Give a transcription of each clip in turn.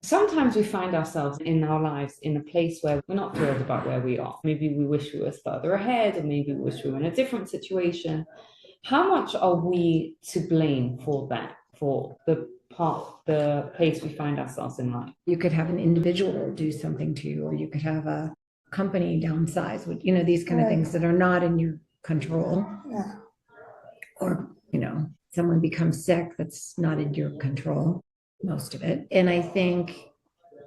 Sometimes we find ourselves in our lives in a place where we're not thrilled about where we are. Maybe we wish we were further ahead, or maybe we wish we were in a different situation. How much are we to blame for that, for the place we find ourselves in life? You could have an individual do something to you, or you could have a company downsize, these kind of things that are not in your control. Yeah. Or, someone becomes sick, that's not in your control, most of it. And I think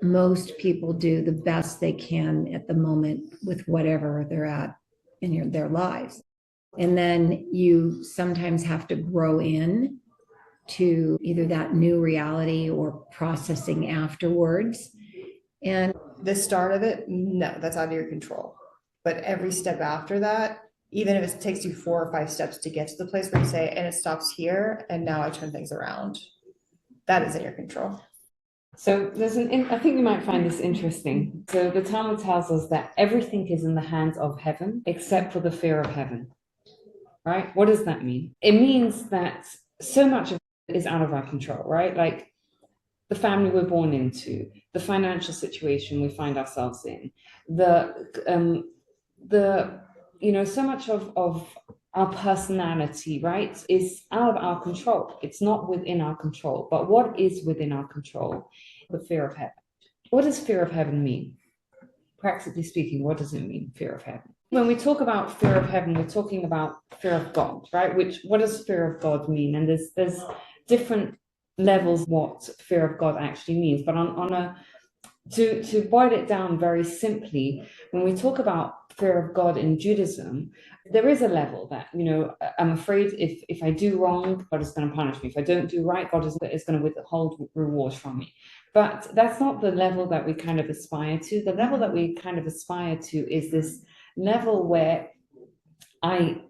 most people do the best they can at the moment with whatever they're at in their lives. And then you sometimes have to grow in to either that new reality or processing afterwards. And the start of it, no, that's out of your control. But every step after that, even if it takes you 4 or 5 steps to get to the place where you say, and it stops here, and now I turn things around, that is in your control. So I think you might find this interesting. So the Talmud tells us that everything is in the hands of heaven except for the fear of heaven, right? What does that mean? It means that so much of it is out of our control, right? Like the family we're born into, the financial situation we find ourselves in, so much of our personality, right, is out of our control. It's not within our control. But what is within our control? The fear of heaven. What does fear of heaven mean? Practically speaking, what does it mean, fear of heaven? When we talk about fear of heaven, we're talking about fear of God, right? What does fear of God mean? And there's different levels what fear of God actually means. But to boil it down very simply, when we talk about fear of God in Judaism, there is a level that, I'm afraid if I do wrong, God is going to punish me. If I don't do right, God is going to withhold rewards from me. But that's not the level that we kind of aspire to. The level that we kind of aspire to is this level where I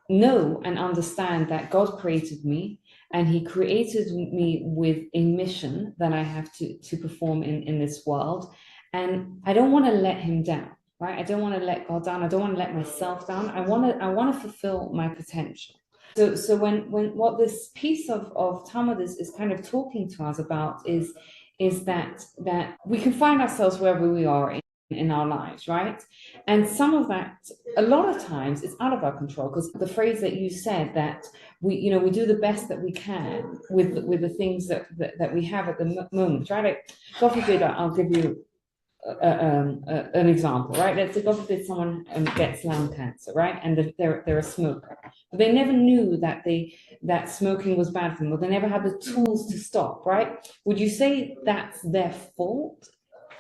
know and understand that God created me, and he created me with a mission that I have to perform in this world. And I don't want to let him down, right? I don't want to let God down. I don't want to let myself down. I want to fulfill my potential. So when what this piece of Talmud is kind of talking to us about is that we can find ourselves wherever we are in our lives, right? And some of that, a lot of times, is out of our control, because the phrase that you said, that we do the best that we can with the things that we have at the moment, right? Like, God forbid, I'll give you an example, right? Let's say God forbid someone gets lung cancer, right? And they're a smoker, but they never knew that smoking was bad for them, or they never had the tools to stop, right? Would you say that's their fault?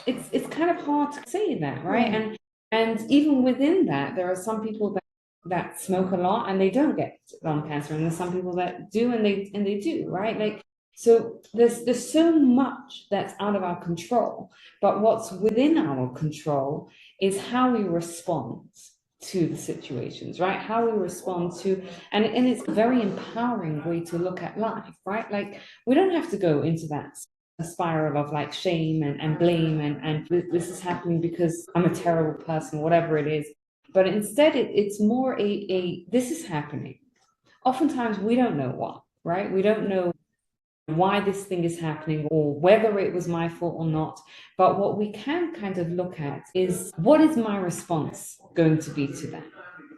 It's kind of hard to say that, right? And even within that, there are some people that smoke a lot and they don't get lung cancer, and there's some people that do and they do, right? Like, so there's so much that's out of our control, but what's within our control is how we respond to the situations, right? How we respond to, and it's a very empowering way to look at life, right? Like, we don't have to go into that a spiral of like shame and blame and this is happening because I'm a terrible person, whatever it is. But instead it's more a this is happening. Oftentimes we don't know why, right? We don't know why this thing is happening or whether it was my fault or not. But what we can kind of look at is, what is my response going to be to that,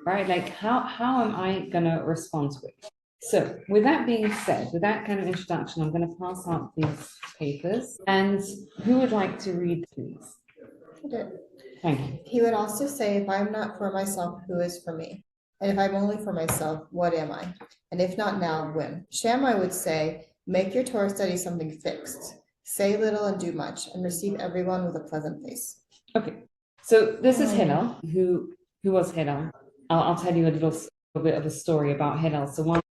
right? Like, how am I going to respond to it? So with that being said, with that kind of introduction, I'm going to pass out these papers. And who would like to read, please? Thank you. He would also say, if I'm not for myself, who is for me? And if I'm only for myself, what am I? And if not now, when? Shammai would say, make your Torah study something fixed. Say little and do much, and receive everyone with a pleasant face. Okay, so this is Hillel. Who was Hillel? I'll tell you a little bit of a story about Hillel. So one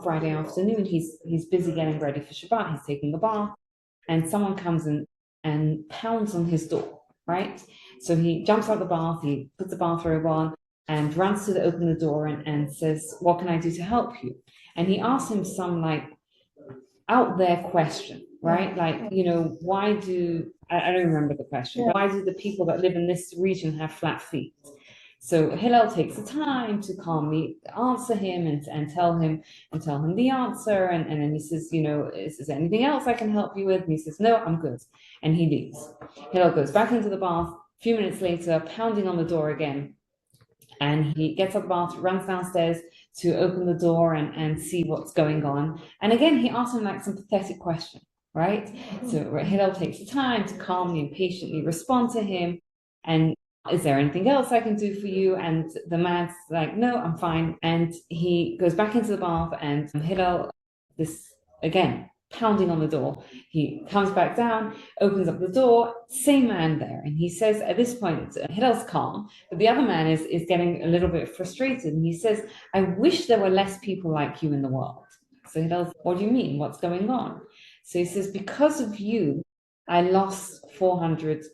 Friday afternoon, he's busy getting ready for Shabbat. He's taking a bath, and someone comes in and pounds on his door, right? So he jumps out of the bath, he puts the bathrobe on, and runs to open the door and says, what can I do to help you? And he asks him some like out there question, right? Like, why do, I don't remember the question, why do the people that live in this region have flat feet? So Hillel takes the time to calmly answer him and tell him the answer. And then he says, is there anything else I can help you with? And he says, no, I'm good. And he leaves. Hillel goes back into the bath. A few minutes later, pounding on the door again. And he gets up the bath, runs downstairs to open the door and see what's going on. And again, he asks him like some pathetic question, right? So Hillel takes the time to calmly and patiently respond to him. And is there anything else I can do for you? And the man's like, no, I'm fine. And he goes back into the bath, and Hillel, this again, pounding on the door. He comes back down, opens up the door, same man there. And he says, at this point, Hillel's calm, but the other man is getting a little bit frustrated. And he says, I wish there were less people like you in the world. So Hillel's, what do you mean? What's going on? So he says, because of you, I lost 400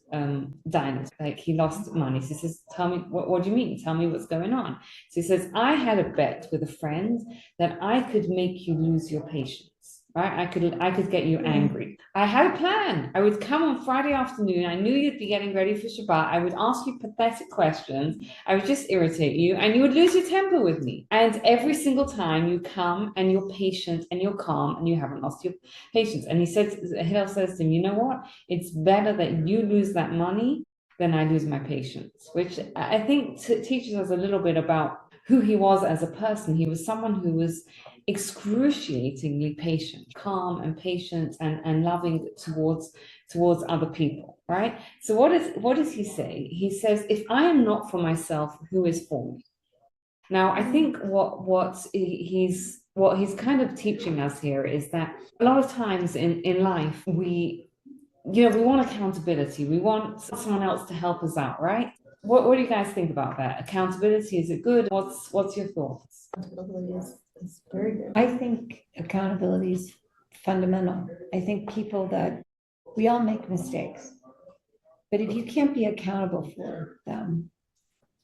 dinars. Like, he lost money. So he says, tell me, what do you mean? Tell me what's going on. So he says, I had a bet with a friend that I could make you lose your patience. Right? I could get you angry. I had a plan. I would come on Friday afternoon. I knew you'd be getting ready for Shabbat. I would ask you pathetic questions. I would just irritate you, and you would lose your temper with me. And every single time you come and you're patient and you're calm and you haven't lost your patience. And Hillel says to him, you know what? It's better that you lose that money than I lose my patience, which I think teaches us a little bit about who he was as a person. He was someone who was excruciatingly patient, calm and patient and loving towards other people, right? So what does he say? He says, if I am not for myself, who is for me? Now, I think what he's kind of teaching us here is that a lot of times in life, we want accountability. We want someone else to help us out, right? What do you guys think about that? Accountability, is it good? What's your thoughts? Accountability is very good. I think accountability is fundamental. I think we all make mistakes, but if you can't be accountable for them,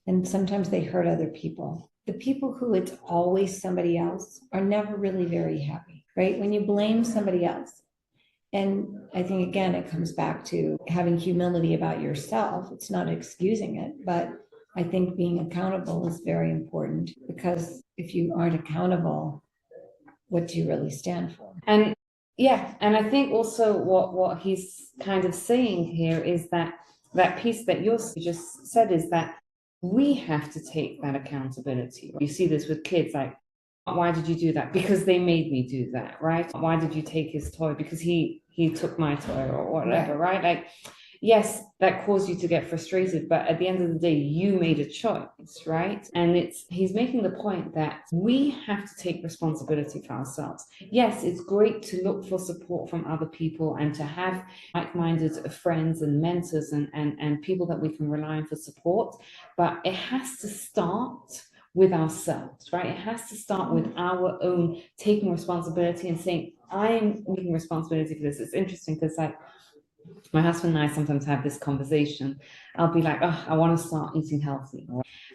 and sometimes they hurt other people, the people who it's always somebody else are never really very happy, right? When you blame somebody else. And I think, again, it comes back to having humility about yourself. It's not excusing it, but I think being accountable is very important, because if you aren't accountable, what do you really stand for? And I think also what he's kind of saying here is that piece that you just said is that we have to take that accountability. You see this with kids, like, why did you do that? Because they made me do that, right? Why did you take his toy? Because he took my toy or whatever, right? Like, yes, that caused you to get frustrated, but at the end of the day, you made a choice, right? And he's making the point that we have to take responsibility for ourselves. Yes, it's great to look for support from other people and to have like-minded friends and mentors and people that we can rely on for support, but it has to start with ourselves, right? It has to start with our own taking responsibility and saying, I'm taking responsibility for this. It's interesting because, like, my husband and I sometimes have this conversation. I'll be like, oh, I want to start eating healthy.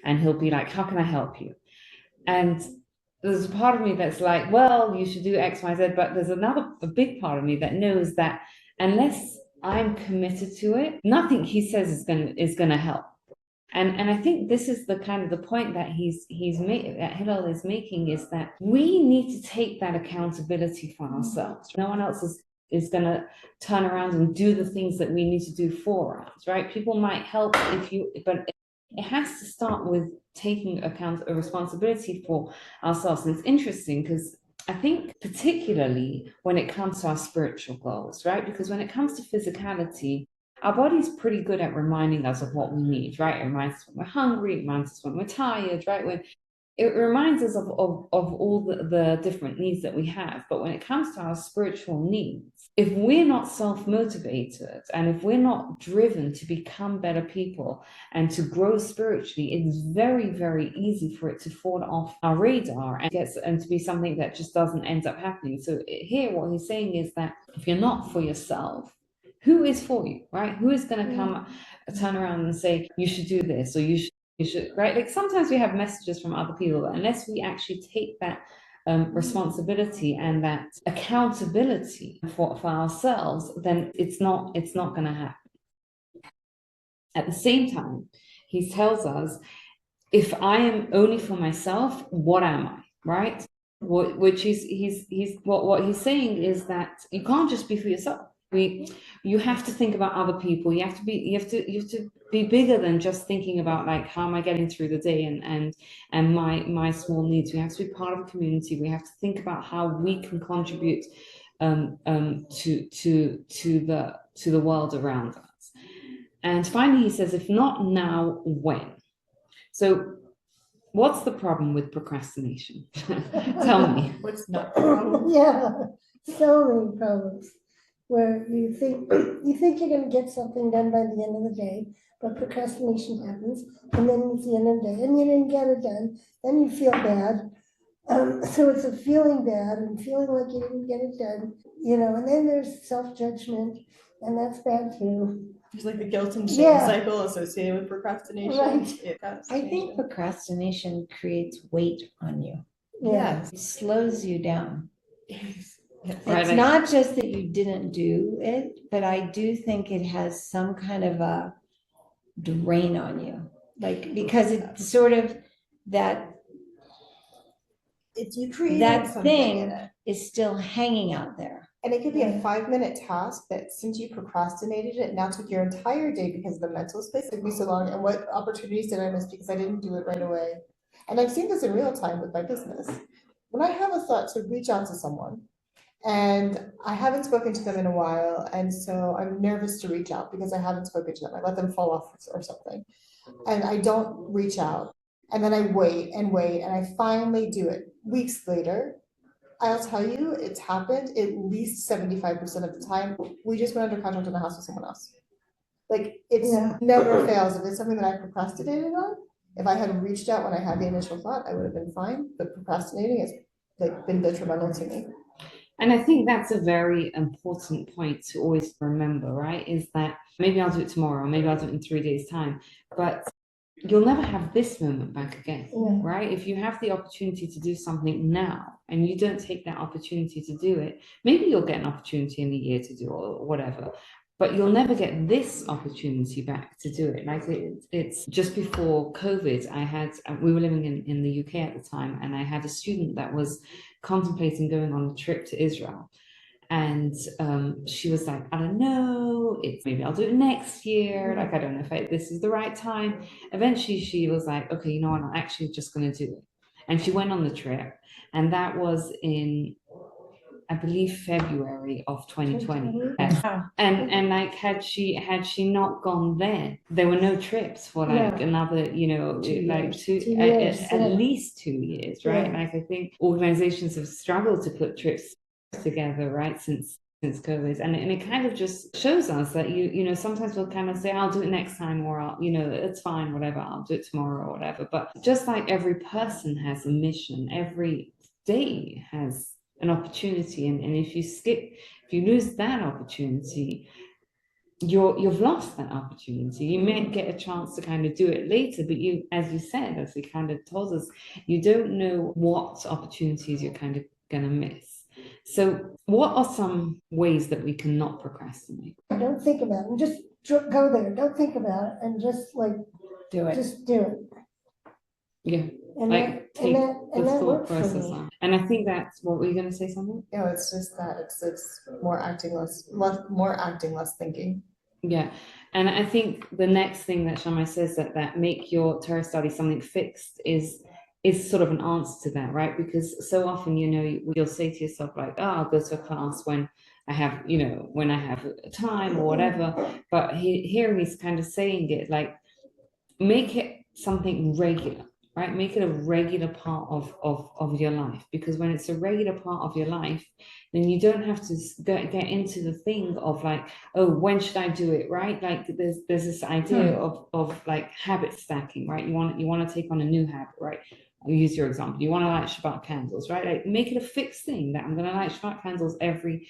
And he'll be like, how can I help you? And there's a part of me that's like, well, you should do X, Y, Z. But there's a big part of me that knows that unless I'm committed to it, nothing he says is gonna help. And I think this is the kind of the point that that Hillel is making, is that we need to take that accountability for ourselves. No one else is going to turn around and do the things that we need to do for us, right? People might help but it has to start with taking a responsibility for ourselves. And it's interesting because I think particularly when it comes to our spiritual goals, right? Because when it comes to physicality, our body's pretty good at reminding us of what we need, right? It reminds us when we're hungry, it reminds us when we're tired, right? It reminds us of all the different needs that we have. But when it comes to our spiritual needs, if we're not self-motivated and if we're not driven to become better people and to grow spiritually, it's very, very easy for it to fall off our radar and to be something that just doesn't end up happening. So here, what he's saying is that if you're not for yourself, who is for you, right? Who is going to turn around and say, you should do this, or you should, right? Like, sometimes we have messages from other people, but unless we actually take that responsibility and that accountability for ourselves, then it's not going to happen. At the same time, he tells us, if I am only for myself, what am I, right? Which is what he's saying is that you can't just be for yourself. You have to think about other people. You have to be bigger than just thinking about like how am I getting through the day and my small needs. We have to be part of a community. We have to think about how we can contribute to the world around us. And finally, he says, if not now, when? So what's the problem with procrastination? Tell me. What's not the problem? Yeah, so many problems where you think you're gonna get something done by the end of the day, but procrastination happens, and then it's the end of the day, and you didn't get it done, then you feel bad. So it's a feeling bad and feeling like you didn't get it done, and then there's self-judgment, and that's bad too. There's like the guilt and shame Yeah. cycle associated with procrastination. Right. I think procrastination creates weight on you. Yes. It slows you down. Right, It's like- not just that you didn't do it, but I do think it has some kind of a drain on you. Like, because it's sort of that It's you creating that something in thing it. is still hanging out there. And it could be a Yeah. 5-minute task that since you procrastinated it, now took your entire day because the mental space took me so long. And what opportunities did I miss because I didn't do it right away? And I've seen this in real time with my business. When I have a thought to reach out to someone and I haven't spoken to them in a while, and so I'm nervous to reach out because I haven't spoken to them. I let them fall off or something. And I don't reach out. And then I wait, and I finally do it. Weeks later, I'll tell you, it's happened at least 75% of the time. We just went under contract on the house with someone else. Like, it's Yeah. never fails. If it's something that I procrastinated on, if I had reached out when I had the initial thought, I would have been fine. But procrastinating has like been detrimental to me. And I think that's a very important point to always remember, right? Is that maybe I'll do it tomorrow, maybe I'll do it in 3 days' time, but you'll never have this moment back again, Yeah. right? If you have the opportunity to do something now and you don't take that opportunity to do it, maybe you'll get an opportunity in a year to do it or whatever, but you'll never get this opportunity back to do it. Like it's just before COVID, we were living in the UK at the time, and I had a student that was contemplating going on a trip to Israel. And she was like, I don't know, maybe I'll do it next year. Like, I don't know if this is the right time. Eventually, she was like, okay, you know what, I'm actually just going to do it. And she went on the trip. And that was in, I believe, February of 2020. Wow. And like, had she not gone then, there were no trips for like Yeah. another, 2 years, at yeah. least 2 years, right? Yeah. Like, I think organizations have struggled to put trips together, right, since COVID, and it kind of just shows us that sometimes we'll kind of say, I'll do it next time, or I'll, it's fine, whatever, I'll do it tomorrow or whatever. But just like every person has a mission, every day has an opportunity, and if you lose that opportunity, you've lost that opportunity. You may get a chance to kind of do it later, but as he kind of told us, you don't know what opportunities you're kind of gonna miss. So what are some ways that we cannot procrastinate? Don't think about it, just go there, don't think about it, and just like, Do it. just do it. Yeah, And like that, take and the that thought worked for process me. on. And I think that's what were you going to say something? No, it's just that it's more acting less thinking. Yeah, and I think the next thing that Shammai says that make your Torah study something fixed is sort of an answer to that, right? Because so often, you'll say to yourself like, oh, I'll go to a class when I have, when I have time or whatever. But here he's kind of saying it like, make it something regular, right? Make it a regular part of your life, because when it's a regular part of your life, then you don't have to get into the thing of like, oh, when should I do it, right? Like there's this idea of like habit stacking, right? You want to take on a new habit, right? I'll use your example. You want to light Shabbat candles, right? Like make it a fixed thing that I'm going to light Shabbat candles every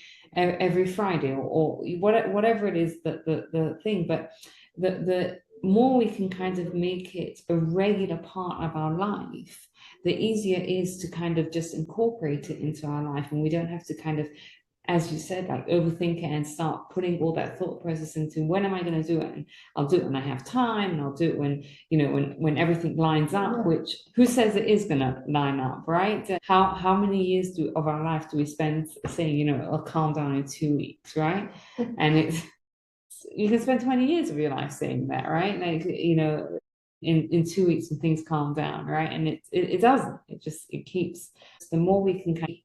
Friday or whatever it is the thing. But the more we can kind of make it a regular part of our life, the easier it is to kind of just incorporate it into our life, and we don't have to kind of as you said, like overthink it and start putting all that thought process into when am I going to do it? And I'll do it when I have time, and I'll do it when, when everything lines up, which who says it is going to line up, right? How many years of our life do we spend saying, I'll calm down in 2 weeks, right? And you can spend 20 years of your life saying that, right? Like, in 2 weeks when things calm down, right? And it doesn't. It keeps. The more we can kind of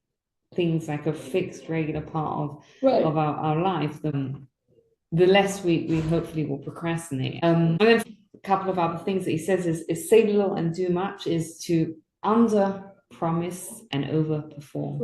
things like a fixed regular part of our life, the less we hopefully will procrastinate. And then a couple of other things that he says is say little and do much, is to under promise and over perform.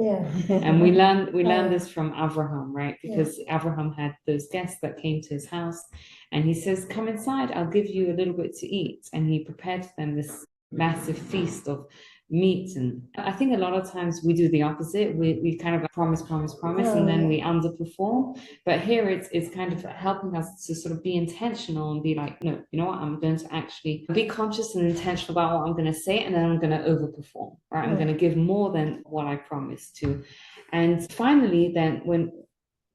And we learned this from Abraham, right? Because Abraham had those guests that came to his house, and he says, come inside, I'll give you a little bit to eat. And he prepared for them this massive feast of meat. And I think a lot of times we do the opposite. We kind of promise, and then we underperform. But here it's kind of helping us to sort of be intentional and be like, no, you know what, I'm going to actually be conscious and intentional about what I'm going to say, and then I'm going to overperform, right? I'm going to give more than what I promised to. And finally, then when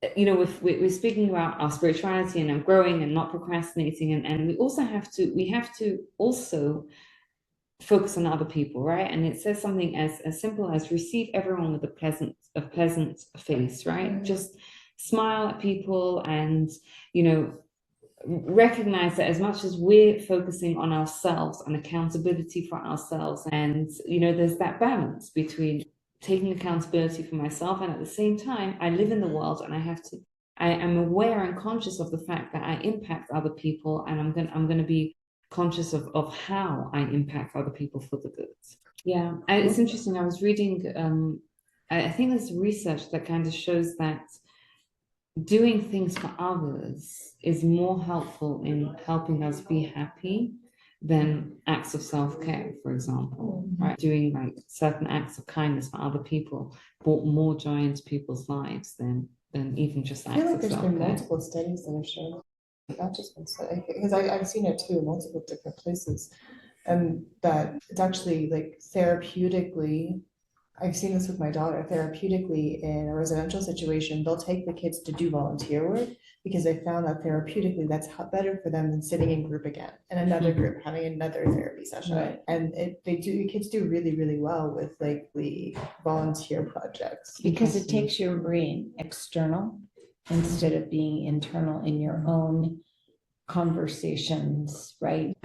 if we're speaking about our spirituality and growing and not procrastinating, and we have to also focus on other people, right? And it says something as simple as receive everyone with a pleasant face, right? Just smile at people, and recognize that as much as we're focusing on ourselves and accountability for ourselves, and there's that balance between taking accountability for myself, and at the same time I live in the world, and I am aware and conscious of the fact that I impact other people, and I'm going to be conscious of how I impact other people for the good. Yeah, it's interesting. I was reading, I think there's research that kind of shows that doing things for others is more helpful in helping us be happy than acts of self-care, for example, right? Doing like certain acts of kindness for other people brought more joy into people's lives than even just acts of self-care. I feel like there's been multiple studies that have shown, not just one study, because I've seen it too in multiple different places, and that it's actually like therapeutically, I've seen this with my daughter, therapeutically in a residential situation, they'll take the kids to do volunteer work because they found that therapeutically that's better for them than sitting in group again and another group having another therapy session. Right. And kids do really, really well with like the volunteer projects. Because it takes your brain external instead of being internal in your own conversations, right?